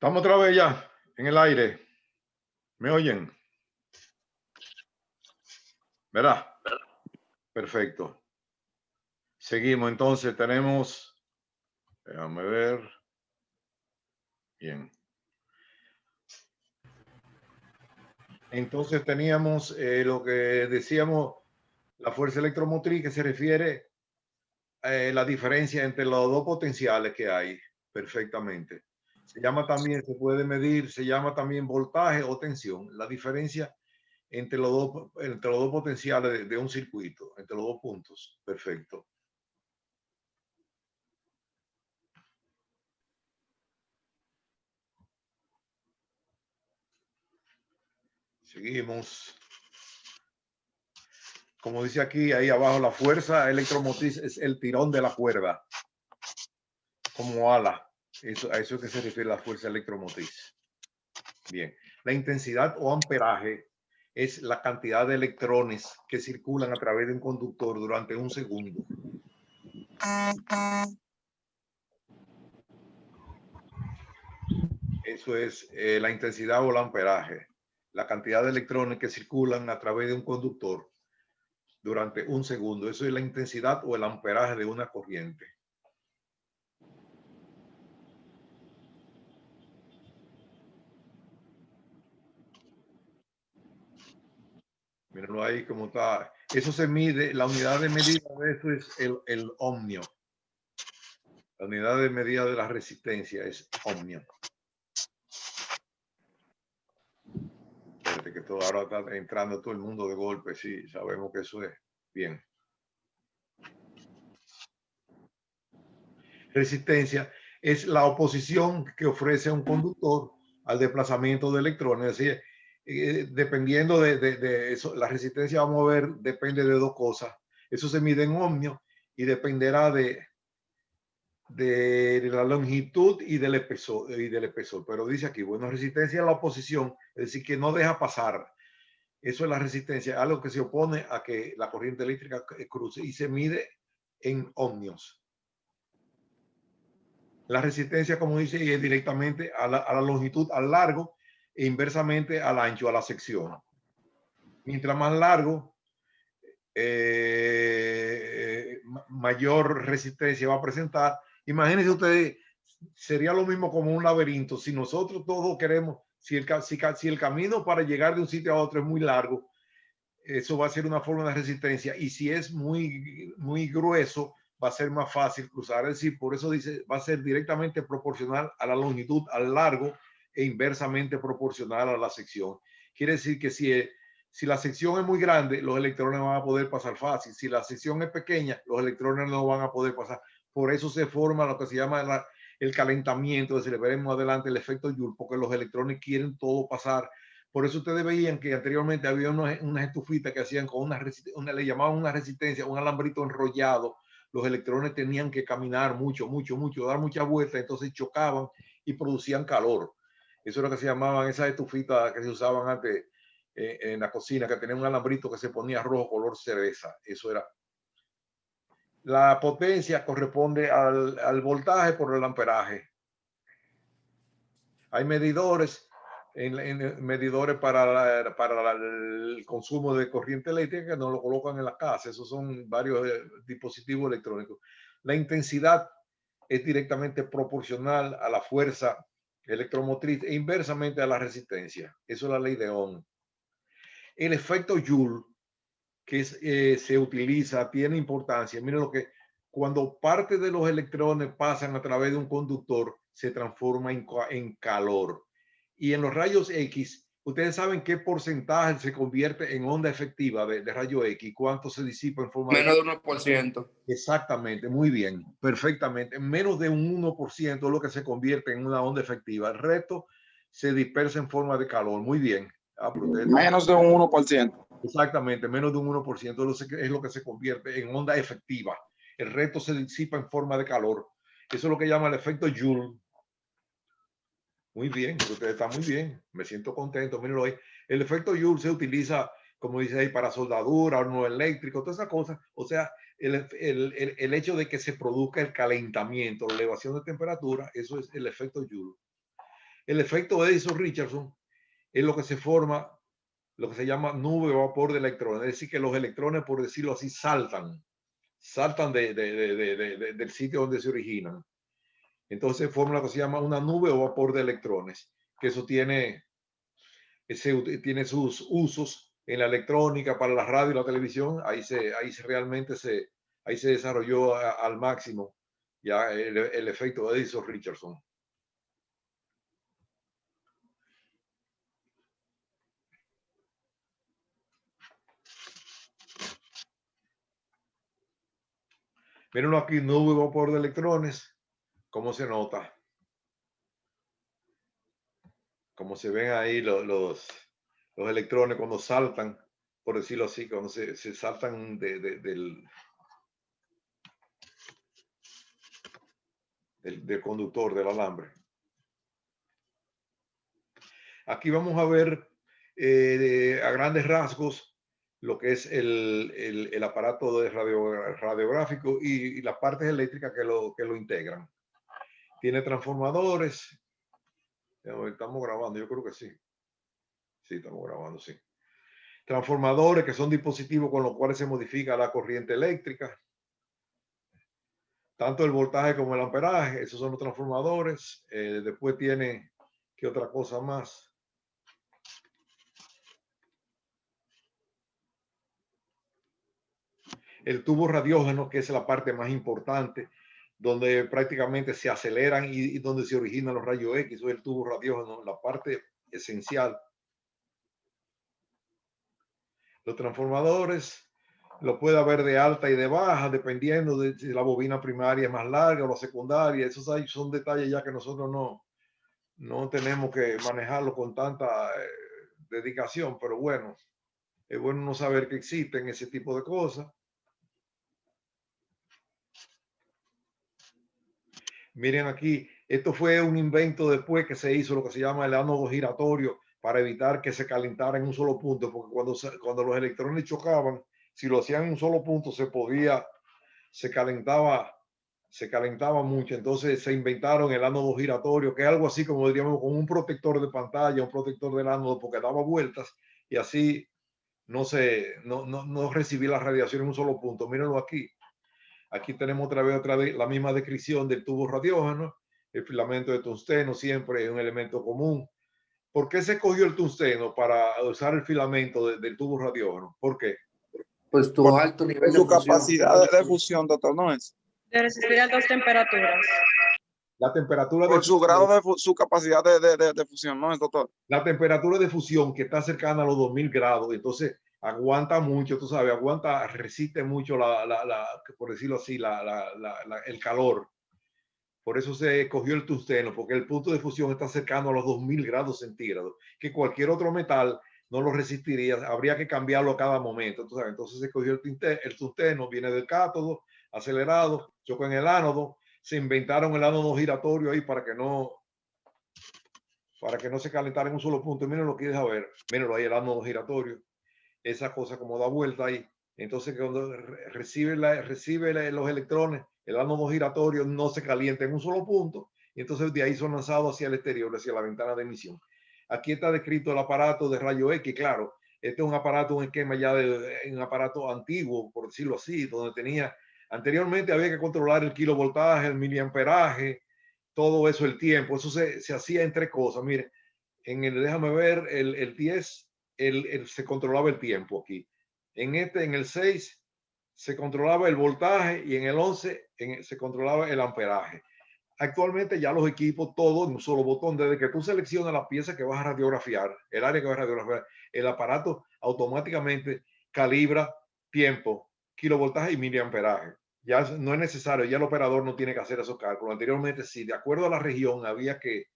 Estamos otra vez ya en el aire. ¿Me oyen? ¿Verdad? Perfecto. Seguimos entonces. Tenemos, déjame ver. Bien. Entonces teníamos lo que decíamos, la fuerza electromotriz, que se refiere a la diferencia entre los dos potenciales que hay. Perfectamente. Se llama también, se puede medir, se llama también voltaje o tensión. La diferencia entre los dos potenciales de un circuito, entre los dos puntos. Perfecto. Seguimos. Como dice aquí, ahí abajo, la fuerza electromotriz es el tirón de la cuerda, como ala. A eso es que se refiere la fuerza electromotriz. Bien. La intensidad o amperaje es la cantidad de electrones que circulan a través de un conductor durante un segundo. Eso es la intensidad o el amperaje, la cantidad de electrones que circulan a través de un conductor durante un segundo. Eso es la intensidad o el amperaje de una corriente. Mírenlo ahí como está. Eso se mide, la unidad de medida de eso es el ohmio. La unidad de medida de la resistencia es ohmio. Fíjate que todo ahora está entrando todo el mundo de golpe, sí, sabemos que eso es bien. Resistencia es la oposición que ofrece un conductor al desplazamiento de electrones. Es decir, dependiendo de eso, la resistencia, vamos a ver, depende de dos cosas. Eso se mide en ohmio y dependerá de la longitud y del espesor. Pero dice aquí, bueno, resistencia es la oposición, es decir, que no deja pasar. Eso es la resistencia, algo que se opone a que la corriente eléctrica cruce y se mide en ohmios. La resistencia, como dice, es directamente a la longitud, al largo, e inversamente al ancho, a la sección. Mientras más largo, mayor resistencia va a presentar. Imagínense ustedes, sería lo mismo como un laberinto. Si nosotros todos queremos, si el camino para llegar de un sitio a otro es muy largo, eso va a ser una forma de resistencia. Y si es muy grueso, va a ser más fácil cruzar. Es decir, por eso dice, va a ser directamente proporcional a la longitud, al largo, e inversamente proporcional a la sección. Quiere decir que si la sección es muy grande, los electrones van a poder pasar fácil. Si la sección es pequeña, los electrones no van a poder pasar. Por eso se forma lo que se llama el calentamiento, es decir, veremos adelante el efecto Joule, porque los electrones quieren todo pasar. Por eso ustedes veían que anteriormente había unas estufitas que hacían con le llamaban una resistencia, un alambrito enrollado. Los electrones tenían que caminar mucho, dar muchas vueltas, entonces chocaban y producían calor. Eso es lo que se llamaban esas estufitas que se usaban antes en la cocina, que tenía un alambrito que se ponía rojo, color cereza. Eso era. La potencia corresponde al voltaje por el amperaje. Hay medidores medidores para el consumo de corriente eléctrica que nos lo colocan en la casa. Esos son varios dispositivos electrónicos. La intensidad es directamente proporcional a la fuerza electromotriz e inversamente a la resistencia. Eso es la ley de Ohm. El efecto Joule que se utiliza tiene importancia. Miren lo que cuando parte de los electrones pasan a través de un conductor se transforma en calor. Y en los rayos X, ustedes saben qué porcentaje se convierte en onda efectiva de rayo X, cuánto se disipa en forma menos de 1%. Exactamente, muy bien, perfectamente. Menos de un 1% es lo que se convierte en una onda efectiva. El resto se dispersa en forma de calor. Muy bien. Menos de un 1%. Exactamente, menos de un 1% es lo que se convierte en onda efectiva. El resto se disipa en forma de calor. Eso es lo que llama el efecto Joule. Muy bien, usted está muy bien. Me siento contento. Mírenlo ahí. El efecto Joule se utiliza, como dice ahí, para soldadura, horno eléctrico, todas esas cosas. O sea, el hecho de que se produzca el calentamiento, la elevación de temperatura, eso es el efecto Joule. El efecto Edison-Richardson es lo que se forma, lo que se llama nube o vapor de electrones. Es decir, que los electrones, por decirlo así, saltan del sitio donde se originan. Entonces forma lo que se llama una nube o vapor de electrones, que eso tiene sus usos en la electrónica, para la radio y la televisión. Ahí se desarrolló al máximo ya el efecto Edison-Richardson. Mírenlo aquí, nube o vapor de electrones, cómo se nota, cómo se ven ahí los electrones cuando saltan, por decirlo así, cuando se saltan del conductor, del alambre. Aquí vamos a ver a grandes rasgos lo que es el aparato de radiográfico y las partes eléctricas que lo integran. Tiene transformadores. Estamos grabando, yo creo que sí. Sí, estamos grabando, sí. Transformadores, que son dispositivos con los cuales se modifica la corriente eléctrica. Tanto el voltaje como el amperaje, esos son los transformadores. Después tiene, ¿qué otra cosa más? El tubo radiógeno, que es la parte más importante, donde prácticamente se aceleran y donde se originan los rayos X, o el tubo radiógeno, la parte esencial. Los transformadores lo puede haber de alta y de baja, dependiendo de si la bobina primaria es más larga o la secundaria. Esos son detalles ya que nosotros no tenemos que manejarlo con tanta dedicación, pero bueno, es bueno no saber que existen ese tipo de cosas. Miren aquí, esto fue un invento después que se hizo lo que se llama el ánodo giratorio, para evitar que se calentara en un solo punto, porque cuando los electrones chocaban, si lo hacían en un solo punto, se calentaba mucho. Entonces se inventaron el ánodo giratorio, que es algo así como diríamos con un protector de pantalla, un protector del ánodo, porque daba vueltas y así no recibía la radiación en un solo punto. Mírenlo aquí. Aquí tenemos otra vez la misma descripción del tubo radiógeno. El filamento de tungsteno siempre es un elemento común. ¿Por qué se escogió el tungsteno para usar el filamento del tubo radiógeno? ¿Por qué? Pues tu alto nivel de Su fusión. capacidad de fusión, doctor, ¿no es? De resistir a 2 temperaturas. La temperatura Por su grado de su capacidad de fusión, ¿no es, doctor? La temperatura de fusión, que está cercana a los 2000 grados, entonces aguanta mucho, tú sabes, resiste mucho por decirlo así, el calor. Por eso se cogió el tungsteno, porque el punto de fusión está cercano a los 2000 grados centígrados, que cualquier otro metal no lo resistiría, habría que cambiarlo a cada momento. Tú sabes, entonces se cogió el tungsteno, viene del cátodo, acelerado, chocó en el ánodo, se inventaron el ánodo giratorio ahí para que no se calentara en un solo punto. Miren lo que deja ver, mirenlo ahí, el ánodo giratorio, esa cosa como da vuelta ahí. Entonces cuando recibe los electrones, el ánodo giratorio no se calienta en un solo punto, y entonces de ahí son lanzados hacia el exterior, hacia la ventana de emisión. Aquí está descrito el aparato de rayo X. Claro, este es un aparato, un esquema ya un aparato antiguo, por decirlo así, donde anteriormente había que controlar el kilovoltaje, el miliamperaje, todo eso, el tiempo. Eso se hacía entre cosas. Mire, déjame ver, el 10 se controlaba el tiempo aquí. En el 6 se controlaba el voltaje, y en el 11 se controlaba el amperaje. Actualmente ya los equipos, todos en un solo botón, desde que tú seleccionas la pieza que vas a radiografiar, el área que vas a radiografiar, el aparato automáticamente calibra tiempo, kilovoltaje y miliamperaje. Ya no es necesario, ya el operador no tiene que hacer esos cálculos. Anteriormente sí, de acuerdo a la región había que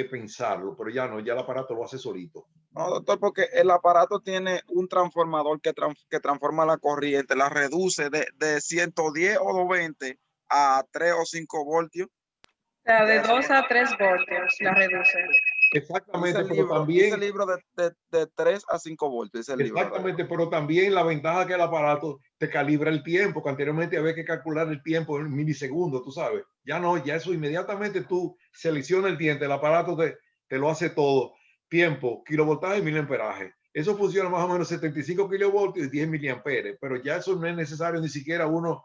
pensarlo, pero ya no, ya el aparato lo hace solito. No, doctor, porque el aparato tiene un transformador que transforma la corriente, la reduce de 110 o 220 a 3 o 5 voltios. O sea, de 2 a 3 voltios la reduce. Exactamente, dice el libro de 3 a 5 voltios. Exactamente, pero también la ventaja que el aparato te calibra el tiempo, que anteriormente había que calcular el tiempo en milisegundos, tú sabes. Ya no, ya eso inmediatamente tú seleccionas el diente, el aparato te lo hace todo. Tiempo, kilovoltaje y miliamperaje. Eso funciona más o menos 75 kilovoltios y 10 miliamperes, pero ya eso no es necesario ni siquiera uno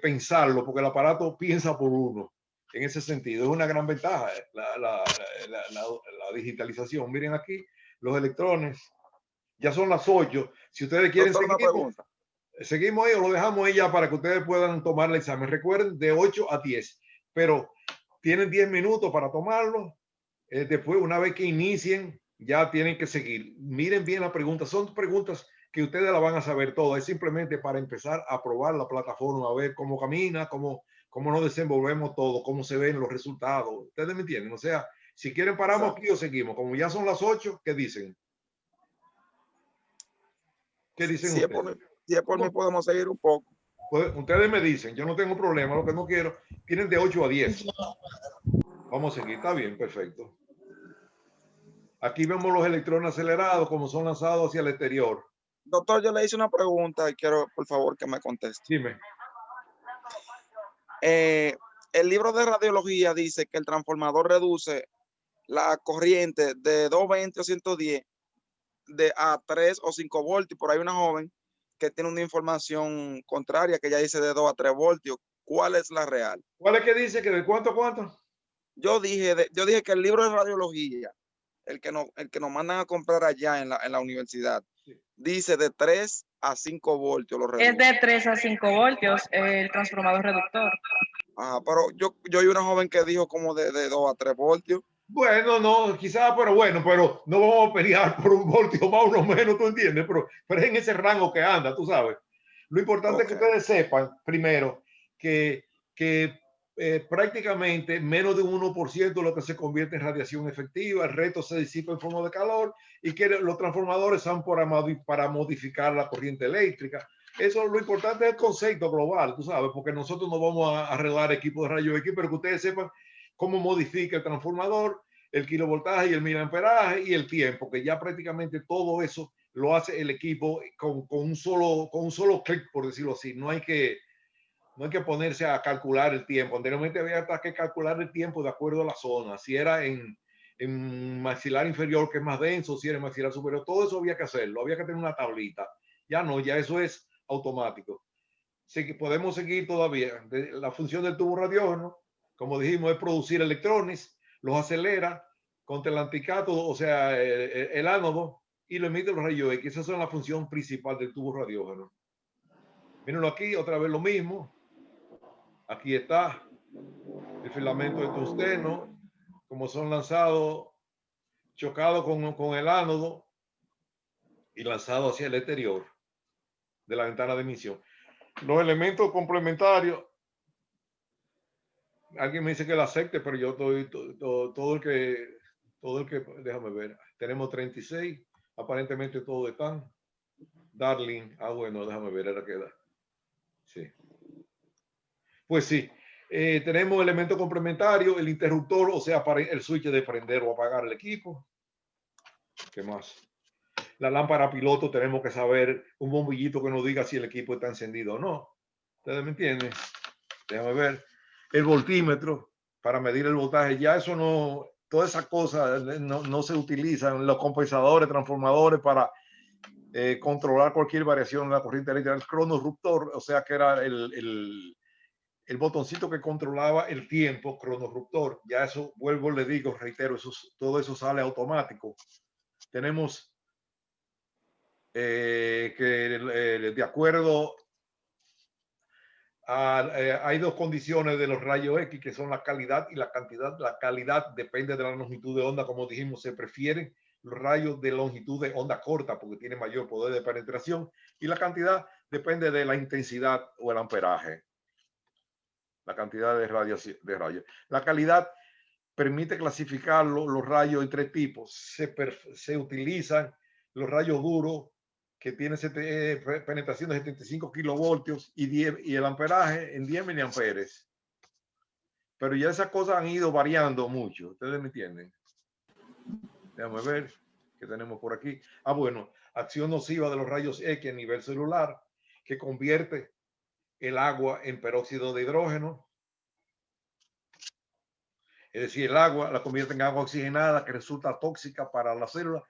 pensarlo, porque el aparato piensa por uno. En ese sentido, es una gran ventaja la digitalización. Miren aquí, los electrones, ya son las 8. Si ustedes quieren Doctor, una seguir, pregunta. seguimos ahí o lo dejamos ahí ya para que ustedes puedan tomar el examen. Recuerden, de 8 a 10, pero tienen 10 minutos para tomarlo. Después, una vez que inicien, ya tienen que seguir. Miren bien la pregunta. Son preguntas que ustedes la van a saber todo. Es simplemente para empezar a probar la plataforma, a ver cómo camina, cómo nos desenvolvemos todo, cómo se ven los resultados. Ustedes me entienden. O sea, si quieren paramos aquí o seguimos. Como ya son las 8, ¿qué dicen? ¿Qué dicen Si es por mí, podemos seguir un poco. Pues, ustedes me dicen, yo no tengo problema, lo que no quiero, tienen de 8 a 10. Vamos a seguir, está bien, perfecto. Aquí vemos los electrones acelerados como son lanzados hacia el exterior. Doctor, yo le hice una pregunta y quiero, por favor, que me conteste. Dime. El libro de radiología dice que el transformador reduce la corriente de 220 o 110 a 3 o 5 voltios. Por ahí una joven que tiene una información contraria que ya dice de 2 a 3 voltios. ¿Cuál es la real? ¿Cuál es que dice que de cuánto a cuánto? Yo dije que el libro de radiología, el que nos mandan a comprar allá en la universidad, sí, dice de 3 a 5 voltios. Es de 3 a 5 voltios el transformador reductor. Ajá, pero yo oí una joven que dijo como de 2 a 3 voltios. Bueno, no, quizás, pero bueno, pero no vamos a pelear por un voltio más o menos, tú entiendes, pero es en ese rango que anda, tú sabes. Lo importante es que ustedes sepan, primero, que prácticamente menos de un 1% lo que se convierte en radiación efectiva, el resto se disipa en forma de calor y que los transformadores son para modificar la corriente eléctrica. Eso, lo importante es el concepto global, tú sabes, porque nosotros no vamos a arreglar equipos de rayos X, pero que ustedes sepan cómo modifica el transformador, el kilovoltaje y el miliamperaje y el tiempo, que ya prácticamente todo eso lo hace el equipo con un solo clic, por decirlo así. No hay que ponerse a calcular el tiempo. Anteriormente había hasta que calcular el tiempo de acuerdo a la zona. Si era en maxilar inferior, que es más denso, si era en maxilar superior, todo eso había que hacerlo. Había que tener una tablita. Ya no, ya eso es automático. Así que podemos seguir todavía. La función del tubo radiógeno, como dijimos, es producir electrones, los acelera contra el anticato, o sea, el ánodo, y lo emite los rayos X. Esas son la función principal del tubo radiógeno. Mírenlo aquí, otra vez lo mismo. Aquí está el filamento de tungsteno, como son lanzados, chocados con el ánodo y lanzados hacia el exterior de la ventana de emisión. Los elementos complementarios, alguien me dice que la acepte, pero yo estoy todo el que, déjame ver, tenemos 36, aparentemente todos están. Darling, bueno, déjame ver, era que da. Sí. Pues sí, tenemos elementos complementarios, el interruptor, o sea, para el switch de prender o apagar el equipo. ¿Qué más? La lámpara piloto, tenemos que saber un bombillito que nos diga si el equipo está encendido o no. ¿Ustedes me entienden? Déjame ver. El voltímetro para medir el voltaje. Ya eso no, todas esas cosas no se utilizan. Los compensadores, transformadores para controlar cualquier variación en la corriente eléctrica. El cronorruptor, o sea, que era el botoncito que controlaba el tiempo, cronorruptor. Ya eso, vuelvo, le digo, reitero, todo eso sale automático. Tenemos que de acuerdo hay dos condiciones de los rayos X, que son la calidad y la cantidad. La calidad depende de la longitud de onda, como dijimos, se prefieren los rayos de longitud de onda corta porque tienen mayor poder de penetración, y la cantidad depende de la intensidad o el amperaje, la cantidad de rayos. La calidad permite clasificar los rayos en tres tipos. Se utilizan los rayos duros, que tienen penetración de 75 kilovoltios y el amperaje en 10 miliamperes. Pero ya esas cosas han ido variando mucho. ¿Ustedes me entienden? Déjame ver qué tenemos por aquí. Bueno, acción nociva de los rayos X a nivel celular, que convierte el agua en peróxido de hidrógeno. Es decir, el agua la convierte en agua oxigenada que resulta tóxica para la célula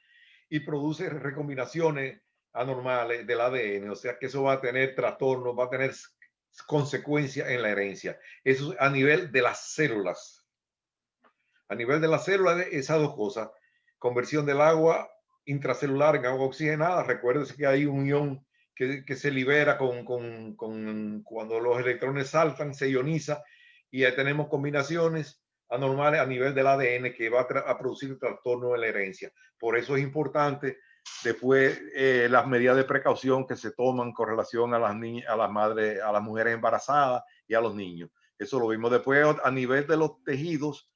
y produce recombinaciones anormales del ADN. O sea que eso va a tener trastornos, va a tener consecuencias en la herencia. Eso a nivel de las células. A nivel de las células, esas dos cosas. Conversión del agua intracelular en agua oxigenada. Recuérdense que hay un ion que se libera cuando los electrones saltan, se ioniza y ahí tenemos combinaciones anormales a nivel del ADN que va a producir trastorno en la herencia. Por eso es importante después las medidas de precaución que se toman con relación a las niñas, a las madres, a las mujeres embarazadas y a los niños. Eso lo vimos después a nivel de los tejidos,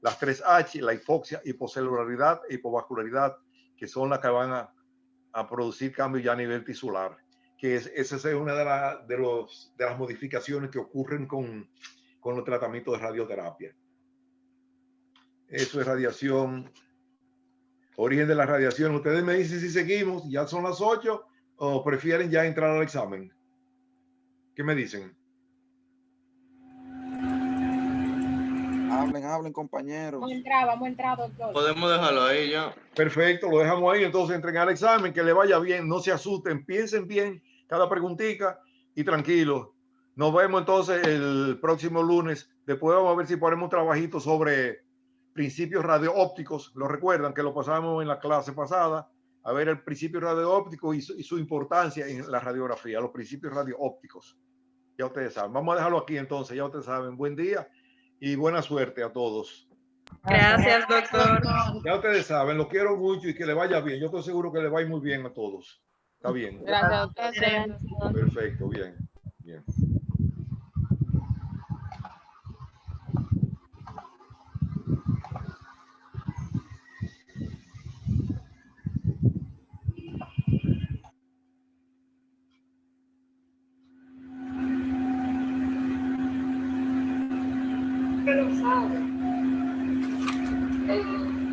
las 3H, la hipoxia, hipocelularidad e hipovascularidad, que son las que van a producir cambios ya a nivel tisular, que esa es una de las modificaciones que ocurren con los tratamientos de radioterapia. Eso es radiación. Origen de la radiación. Ustedes me dicen si seguimos, ya son las 8 o prefieren ya entrar al examen. ¿Qué me dicen? Hablen, compañeros. Vamos a entrar, doctor. Podemos dejarlo ahí ya. Perfecto, lo dejamos ahí. Entonces entren al examen, que le vaya bien, no se asusten, piensen bien cada preguntita y tranquilos. Nos vemos entonces el próximo lunes. Después vamos a ver si ponemos un trabajito sobre principios radioópticos. Lo recuerdan que lo pasamos en la clase pasada, a ver el principio radioóptico y su importancia en la radiografía, los principios radioópticos. Ya ustedes saben. Vamos a dejarlo aquí entonces, ya ustedes saben. Buen día y buena suerte a todos. Gracias, doctor. Ya ustedes saben, lo quiero mucho y que le vaya bien. Yo estoy seguro que le va a ir muy bien a todos. Está bien. Gracias, doctor. Perfecto, bien. Bien.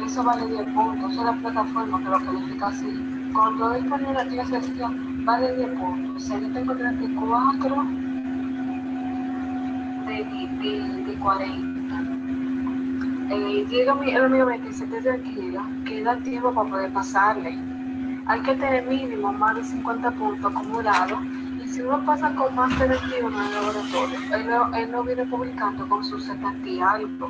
Eso vale 10 puntos, eso es la plataforma que lo califica así. Cuando él pone la clasificación, vale 10 puntos. O sea, yo tengo 34 de 40. Diego el mío que se esté tranquila, que da tiempo para poder pasarle. Hay que tener mínimo más de 50 puntos acumulados. Y si uno pasa con más de 21 en el laboratorio, él lo viene publicando con sus 70 y algo.